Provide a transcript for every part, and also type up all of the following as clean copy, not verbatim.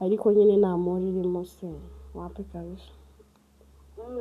ariko nyine nta muri irimo se wape kabisa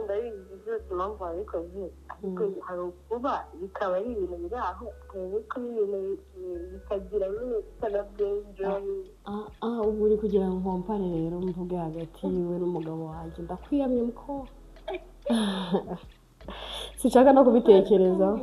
ndabizi byose impamvu wabikoze ariko hari kuba bikaba ari ibintu biri aho ariko ibintu bikagira nyine bitanabyenjoye ubu uri kugira ngo nkompare rero mvuge hagati yiwe n'umugabo wanjye ndakwiyamye muko sinshaka no kubitekerezaho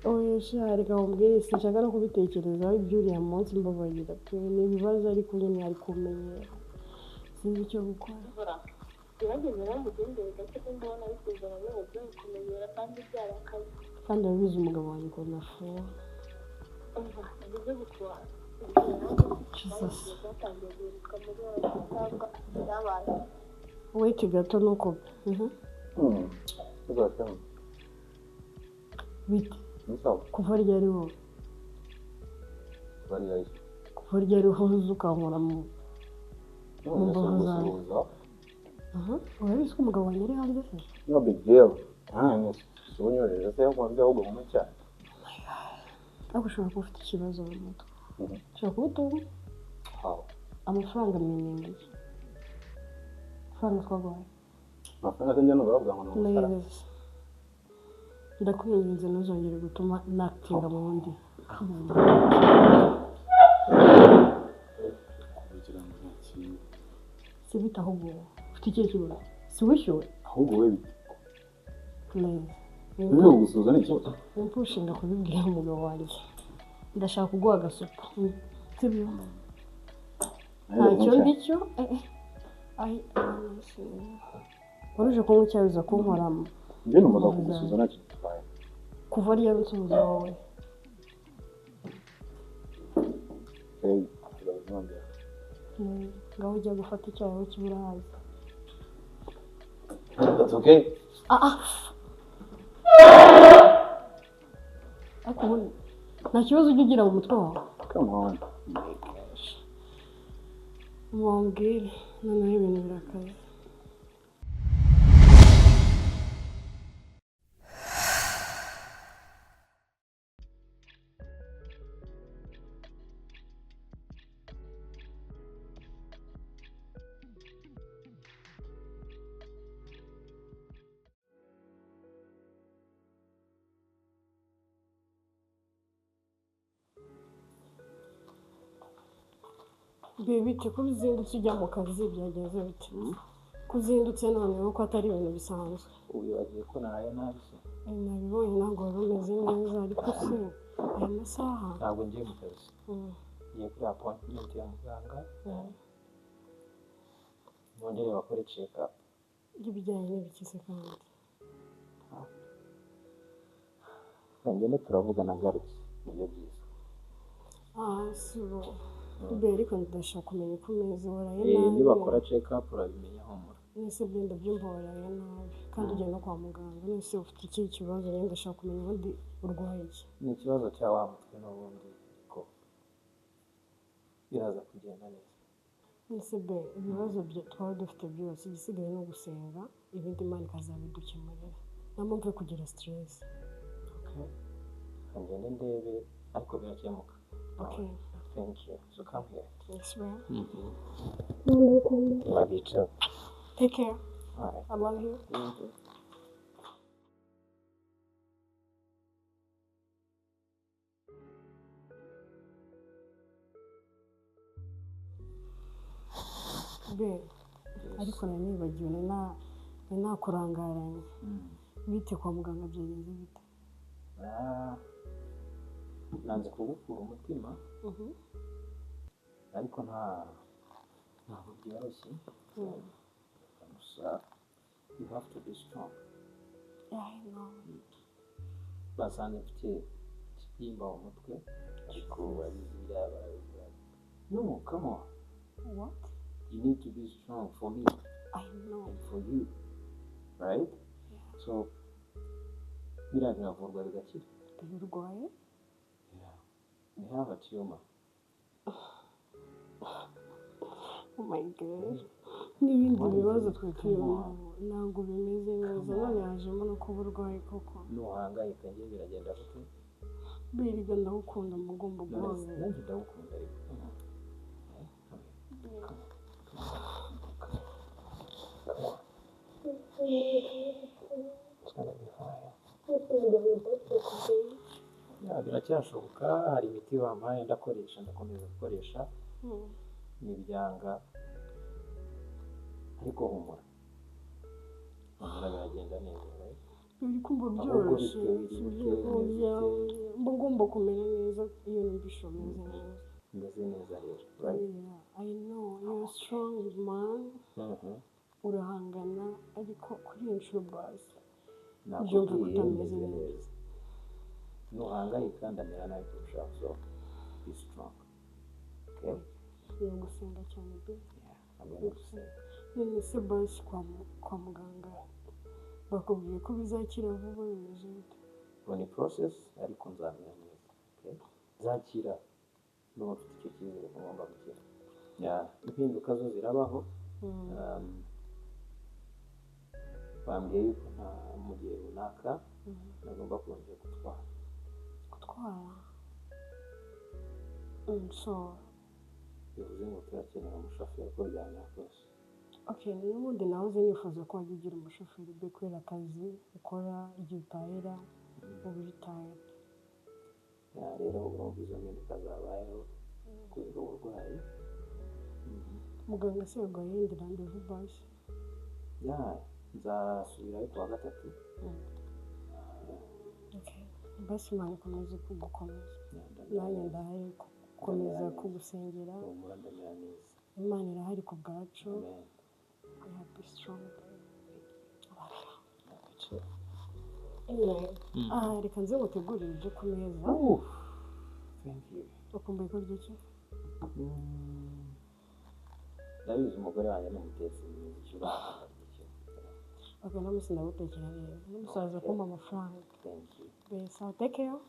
oya sha reka umbwire sinshaka no kubitekerezaho iby'uriya munsi mbabarira pe ni ibibazo ariko nyine ari kumenyera sinzi icyo gukora gerageza namugendere gake ko mbona bisezerana n'uburyo kumenyera kandi byarakaye kandi abizi umugabo wanjye ko nafuha ageze gutwara wait gato nuko bite kuva ryari wowe kuva ryari uhuze ukankora mu mbaho zawe urabizi ko umugabo wanjye ari hanze se no big deal sonyoreza se kwanza ahubwo mu cyane ariko ushobora kuba ufite ikibazo mu mutwe ushobora kuba utumva amafaranga menyenge amafaranga twaguhaye amafaranga njya n'ubavuga ngo neza ndakwinginze ntuzongere gutuma natinda mu wundi si bita ahubwo ufite ikihe kibazo si wishyuwe ahubwo we bite neza niba gusuza ni ikibazo nimba ushinga kubibwira umugabo wanjye ndashaka kuguha agasupu sibyo ntacyo ndicyo waruje kunywa icyayi uza kunkoramo njye numvaga kugusuza ntacyo gitwaye kuva ryari unsuhuza wowe ngaho ujya gufata icyayi aho kibura hazi that's okay ariko ubundi nta kibazo ujya ugira mu mutwe wawe come on wambwire noneho ibintu birakaze bite ko bizindutse ujya mu kazi byageze bite kuzindutse noneho ko atari ibintu bisanzwe wibagiye ko naraye nabi se nabibonye ntabwo wari umeze neza ariko se aya masaha ntabwo ngiye mu kazi ngiye kuri appointment ya muganga nongere bakore check up ibijyanye n'ibikize kandi ngende turavugana garutse nibyo byiza si bo ariko ndashaka kumenya uko umeze waraye nabi iyo bakora check up urabimenya humura nese byenda byumva waraye nabi kandi ujya no kwa muganga nese ufite iki kibazo rero ndashaka kumenya ubundi urwaye iki ni ikibazo cya wa mutwe n'ubundi ko biraza kugenda neza nese ibibazo twaba dufite byose igisigaye no gusenga ibindi Imana ikazabidukemurira nta mpamvu yo kugira stress ngende ndebe ariko birakemuka okay. Thank you. So come here. Yes, ma'am. Love you too. Take care. All right. I love you. Thank you. ariko nanibagiwe nakurangaranye bite kwa muganga byagenze bite nanze kugukura umutima ariko ntabwo byoroshye gusa you have to be strong basanze mfite ikibyimba mu mutwe ariko biraba no come on what you need to be strong for me I know and for you right so biravurwa bigakira urwaye I have a tumor. Oh my god. N'ibindi bibazo twakiriye ntabwo bimeze neza none yajemo no kuba urwaye koko nuhangayika njye biragenda gute biriga ndagukunda mugomba guhangayika nanjye ndagukunda ariko biracyashoboka, hari imiti bampaye ndakomeza gukoresha n'ibyanga, ariko humura biragenda neza. Uri kumva byoroshye, mba ngomba kumera neza iyo numvise umeze neza. Meze neza rero, I know you're strong man. Urahangana ariko kuri iyo nshuro basi byumva ko utameze neza. Nuhangayika ndamera nabi kurushaho, so be strong. Okay? Iyo gusenga cyane be. I'm going to say. None se basi kwa muganga bakubwiye ko bizakira vuba bimeze bite? Ni process ariko nzamera neza. Okay? Zakira. N'ubu mfite icyo cyizere ko ngomba gukira. Impinduka zo zirabaho. Bambwiye yuko mu gihe runaka nagomba kongera gutwara. So bivuze ngo turakenera umushoferi uko byamera kose. Okay, n'ubundi nahoze nifuza ko wajya ugira umushoferi be kubera akazi ukora igihe utahera uba uri tired. Rero urumva izo mpinduka zabayeho kubera uburwayi. Muganga se yaguhaye iyindi randevu basi? Nzasubirayo kuwa gatatu. Okay, basi Imana ikomeze kugukomeza. Nanjye ndahari gukomeza kugusengera. Imana irahari ku bwacu. Be strong. Reka nze ngutegurire ibyo ku meza. Thank you. Ukumbuye kurya iki? Ndabizi umugore wanjye ni umutetsi mwiza, icyo urahanga icyo. Okay, namwe sinagutekera rero. N'umusaza kumpa amafaranga. Thank you. Besa, take care.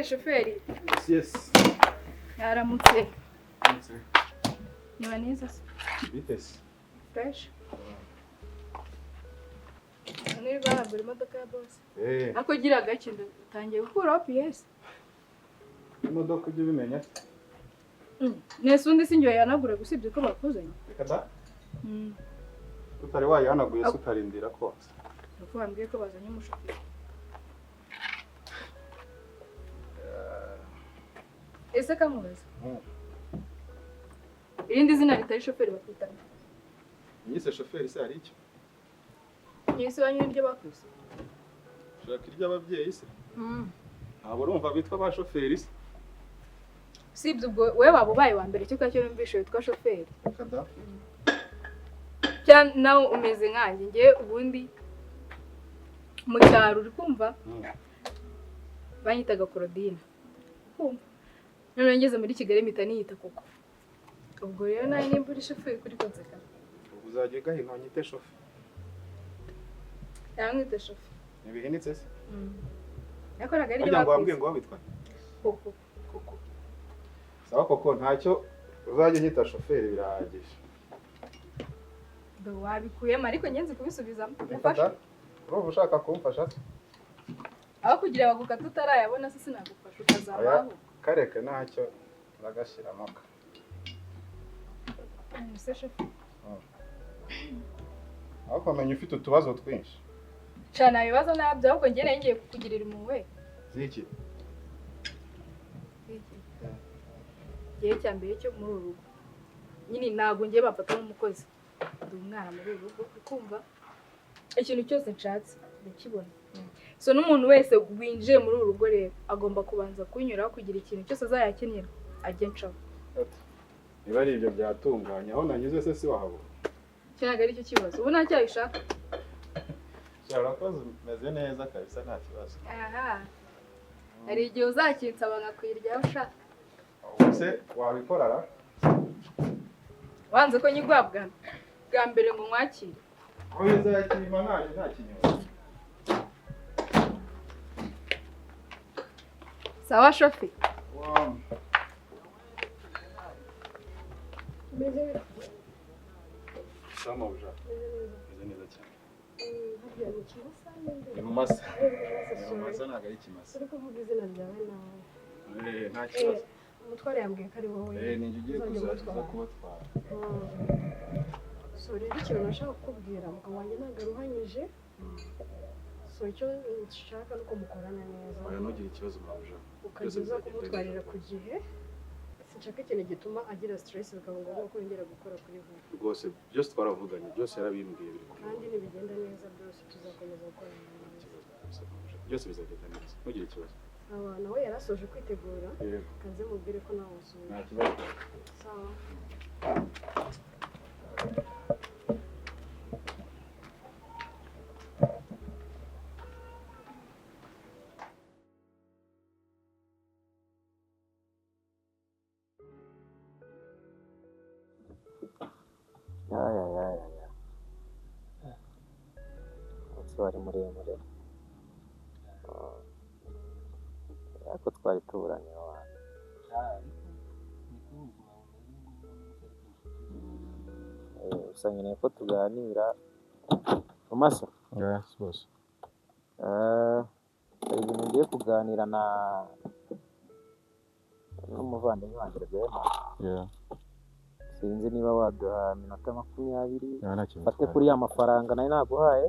Shoferi. Yes. Yaramutse. Niba neza se? Bitese. Fresh. Niri baragura imodoka ya boss. Ako gira gake utangiye gukuraho PS. Imodoka ujye ubimenya. Nese undi sinjye yanagura gusibye ko bakuzanye. Reka da. Utari wayihanaguye se ukarindira kose. Nuko bambwiye ko bazanye umushoferi. Ese kamubaza. Irindi zina ritari shoferi bakutana. Nyise shoferi se hari icyo? Nyise wanyu n'ibyo bakuze. Shaka iry'ababyeyi se? Abo urumva bitwa ba shoferi se? Sibye ubwo wewe waba ubaye wa mbere cyo kwacyo numvishe witwa shoferi. Reka da. Cyane nawe umeze nkanjye ngiye ubundi mu cyaro uri kumva? Banyitaga Claudine. Kumva? None ngeze muri Kigali mpita niyita koko. Ubwo rero nawe nimba uri shoferi kuri konzeka. Uzajya gahino nyite shofe. Yamwite shofe. Nibihinitse se? Yakoraga ari byo wambwiye ngo wabitwa. Koko. Sawa koko ntacyo uzajya nyita shoferi birahagije. Do wabikuyemo ariko ngenzi kubisubizamo. Ufasha? Urumva ushaka kumfasha? Aho kugira bagukata utarayabona se sinagufasha ukazabaho. Kareke ntacyo uragashiramo ka. Se shofe. Aho kumenya ufite utubazo twinshi. Cyane ibibazo nabyo ahubwo ngiye ngiye kukugirira impuhwe. Ziki? Gihe cyambere cyo muri urugo. Nyine nago ngiye bafata umukozi. Ndi umwana muri urugo ukumva ikintu cyose nshatse ndakibona. So n'umuntu wese winjiye muri urugo rero agomba kubanza kunyura kugira ikintu cyose azayakenera ajye ncaho. Niba ari ibyo byatunganya aho nanyuze se si wahabo. Cyanaga ari cyo kibazo. Ubu ntacyabishaka. Cyarakoze meze neza kabisa nta kibazo. Aha. Hari igihe uzakinsaba ngakwiryaho ushaka. Ubuse wabikorara? Wanze ko nyigwabwa bwa mbere ngo mwakire. Oya zakirima nta kinyoma. sawa shofi sebuja meze neza cyane ni mu masa ntabwo ari ikimasa turi kuvuga izina ryawe nawe nta kibazo umutware yambwiye ko ari wowe ni njye ugiye kubatwara so rero ikintu nashaka kukubwira mugabo wanjye ntabwo aruhanyije so icyo nshaka nuko mukorana neza oya ntugire ikibazo sebuja ukageza kumutwarira ku gihe sinshaka ikintu gituma agira stress bikaba ngombwa ko yongera gukora kuri vuba rwose byose twaravuganye byose yarabimbwiye biri kumwe kandi nibigenda neza byose tuzakomeza gukorana byose bizagenda neza ntugire ikibazo nawe yarasoje kwitegura kaze mubwire ko nawe usuye nta kibazo sawa wari muremure ariko twari tuburanye abantu gusa nkeneye ko tuganira mu maso rwose hari ibintu ngiye kuganira n'umuvandimwe wanjye Rwema sinzi niba waduha minota 20 fate kuri ya mafaranga nari naguhaye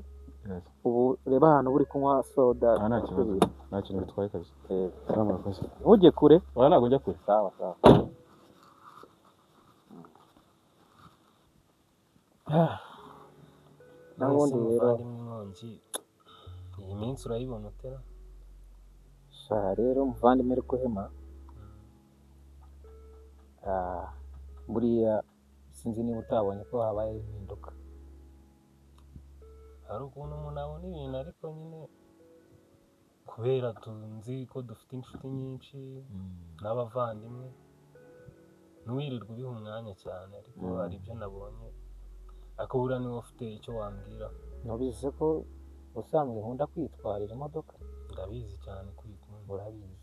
ubu reba ahantu uri kunywa soda nta kintu bitwaye kabisa murakoze ntujye kure oya ntabwo njya kure sawa n'ubundi rero inkongi iyi minsi urayibona utera rero muvandimwe uri kuhema buriya sinzi niba utabonye ko habaye impinduka hari ukuntu umuntu abona ibintu ariko nyine kubera tunzi ko dufite inshuti nyinshi n'abavandimwe ntiwirirwe ubiha umwanya cyane ariko hari ibyo nabonye ariko buriya niba ufite icyo wambwira ntubizi ko usanzwe nkunda kwitwarira imodoka ndabizi cyane kwikunda urabizi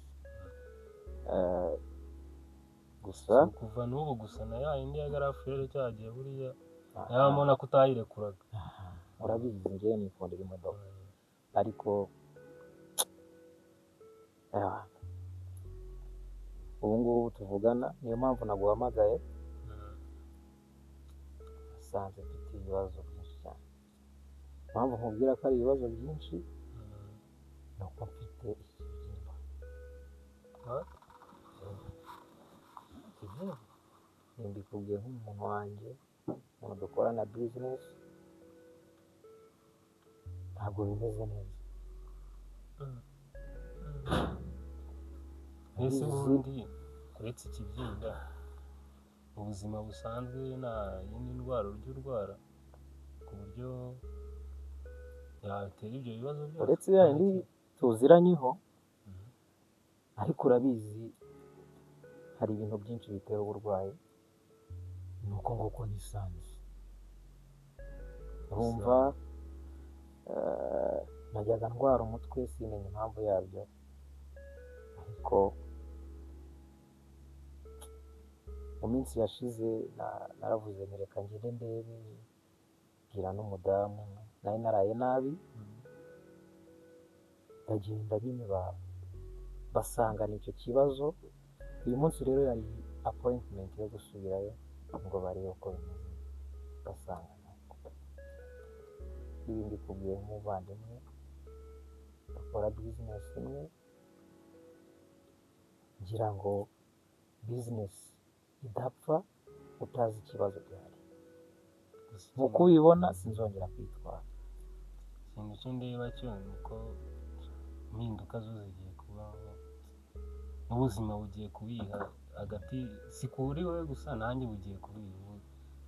gusa kuva n'ubu gusa na ya yindi ya garafurere cyagiye buriya yabona ko utayirekuraga urabizi njyewe nikundira imodoka ariko ubu ngubu tuvugana niyo mpamvu naguhamagaye nasanze mfite ibibazo byinshi cyane impamvu nkubwira ko ari ibibazo byinshi ni uko mfite ikibyimba mbikubwiye nk'umuntu wanjye umuntu dukorana bizinesi ntabwo bimeze neza ese ubundi uretse ikibyimba ubuzima busanzwe nta yindi ndwara ujya urwara ku buryo yatera ibyo bibazo byose uretse yindi tuziranyeho ariko urabizi hari ibintu byinshi bitera uburwayi ni uko nguko nisanze urumva najyaga ndwara umutwe sinenye impamvu yabyo ariko mu minsi yashize naravuze ntireka ngende ndebe ngira n'umudamu nari naraye nabi ndagenda nyine basangana icyo kibazo uyu munsi rero yari appointment yo gusubirayo ngo barebe uko bimeze basangana ibi mbikubwiye nk'umuvandimwe bakora bizinesi imwe ngira ngo bizinesi idapfa utazi ikibazo gihari nk'uko ubibona sinzongera kwitwara ikintu cyo ndeba cyo ni uko impinduka zo zigiye kubaho n'ubuzima bugiye kubiha hagati si kuri wowe gusa nanjye bugiye kubiha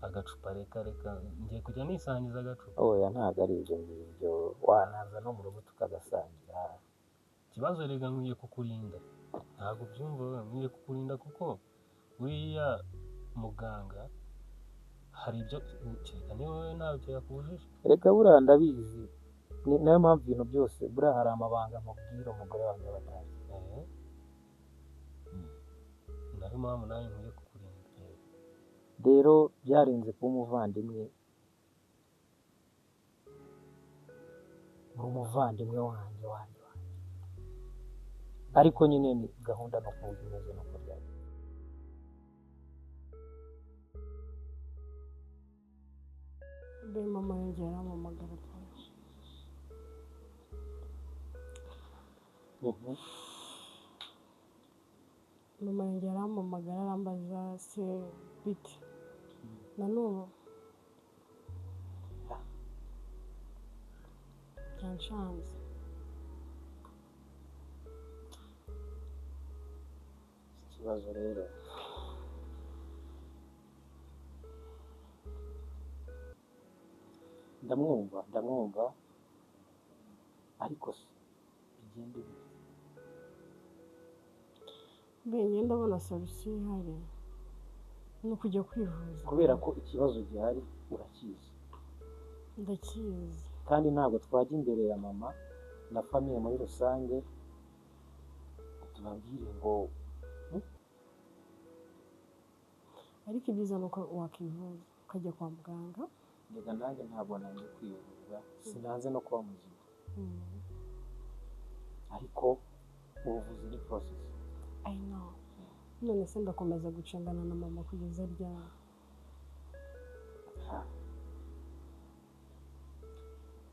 agacupa reka ngiye kujya nisangiza agacupa oya ntabwo ari ibyo ngibyo wanaza no mu rugo tukagasangira ikibazo rega nkwiye kukurinda ntabwo byumva wowe nkwiye kukurinda kuko buriya muganga hari ibyo ukeka ni wowe ntabyo yakubujije reka buriya ndabizi ni nayo mpamvu ibintu byose buriya hari amabanga mubwira umugore wanjye batazi mpamvu nawe nkwiye kukurinda. rero byarenze kuba umuvandimwe, uri umuvandimwe wanjye. Ariko nyine ni gahunda no kuba imeze nuko byari. Be mama yongera ampamagara pe. Mama yongera ampamagara arambaza se bite na n'ubu byanshanze. Ikibazo rero ndamwumva ariko se bigende bite? Be ndabona solution ihari ni ukujya kwivuza, kubera ko ikibazo gihari urakizi. ndakizi kandi ntabwo twajya imbere ya mama na famiye muri rusange tubabwire ngo ariko ibyiza ni uko wakwivuza ukajya kwa muganga. Ndega nanjye ntabwo nanjye kwivuza, sinanze no kuba muzima, ariko ubuvuzi ni process. I know. None se ndakomeza gucengana na mama kugeza ryari?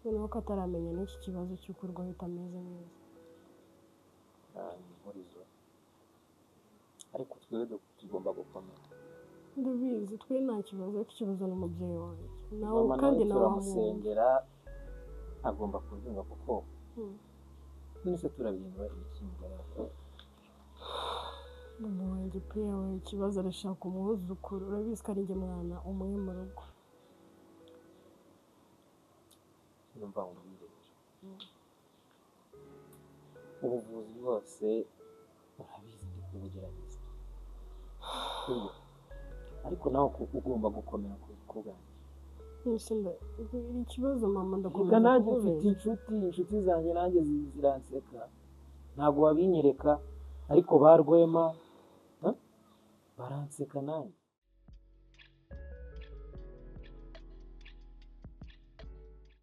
Noneho ko ataramenya n'iki kibazo cy'uko urwaye utameze neza. Murizo ariko twebwe tugomba gukomera. Ndabizi twe nta kibazo, ariko ikibazo ni umubyeyi wanjye nawe, Mama kandi nawe nawe turamusengera, agomba kubyumva kuko none se turabyumva ikingara. mama wanjye pe yawe ikibazo arashaka umwuzukuru, urabizi ko ari njye mwana umwe mu rugo. Numva ngubwire ubuvuzi bwose urabizi ndi kubugerageza, ariko nawe ugomba gukomera ku bwanjye. Ikibazo mama ndakomeza. Reka nanjye mfite inshuti zanjye nanjye ziranseka, ntabwo wabinyereka ariko barwema baranseka nanjye.